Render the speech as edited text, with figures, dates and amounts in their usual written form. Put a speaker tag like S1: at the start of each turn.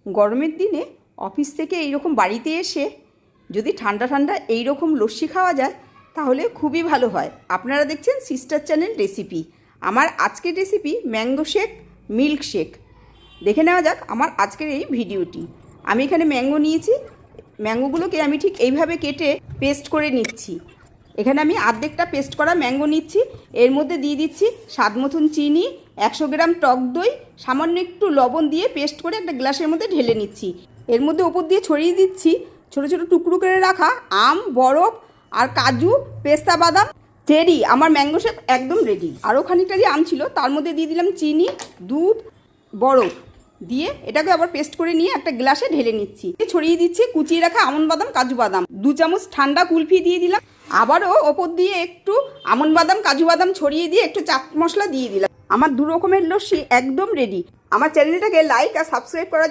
S1: গরমের দিনে অফিস থেকে এইরকম বাড়িতে এসে যদি ঠান্ডা ঠান্ডা এইরকম লস্যি খাওয়া যায় তাহলে খুবই ভালো হয়। আপনারা দেখছেন সিস্টার চ্যানেল রেসিপি। আমার আজকের recipe mango shake, milk shake. দেখে নেওয়া যাক আমার আজকের এই ভিডিওটি। আমি এখানে ম্যাঙ্গো নিয়েছি। ম্যাঙ্গোগুলোকে আমি ঠিক এইভাবে কেটে পেস্ট করে নিচ্ছি। এখানে আমি অর্ধেকটা পেস্ট করা ম্যাঙ্গো নিচ্ছি। এর মধ্যে দিয়ে দিচ্ছি স্বাদ মতন চিনি, 100 গ্রাম টক দই, সামান্য একটু লবণ দিয়ে পেস্ট করে একটা গ্লাসের মধ্যে ঢেলে নিচ্ছি। এর মধ্যে ওপর দিয়ে ছড়িয়ে দিচ্ছি ছোটো ছোটো টুকরো করে রাখা আম, বরফ আর কাজু, পেস্তা বাদাম, চেরি। আমার ম্যাঙ্গো শেক একদম রেডি। আরও খানিকটা যে আম ছিল তার মধ্যে দিয়ে দিলাম চিনি, দুধ, বরফ দিয়ে এটাকে আবার পেস্ট করে নিয়ে একটা গ্লাসে ঢেলে নিচ্ছি। ছড়িয়ে দিচ্ছি কুচিয়ে রাখা আমন্ড বাদাম, কাজু বাদাম। 2 চামচ ঠান্ডা কুলফি দিয়ে দিলাম। আবারও ওপর দিয়ে একটু আমন্ড বাদাম, কাজু বাদাম ছড়িয়ে দিয়ে একটু চাট মশলা দিয়ে দিলাম। আমার 2 রকমের লস্যি একদম রেডি। আমার চ্যানেলটাকে লাইক আর সাবস্ক্রাইব করার জন্য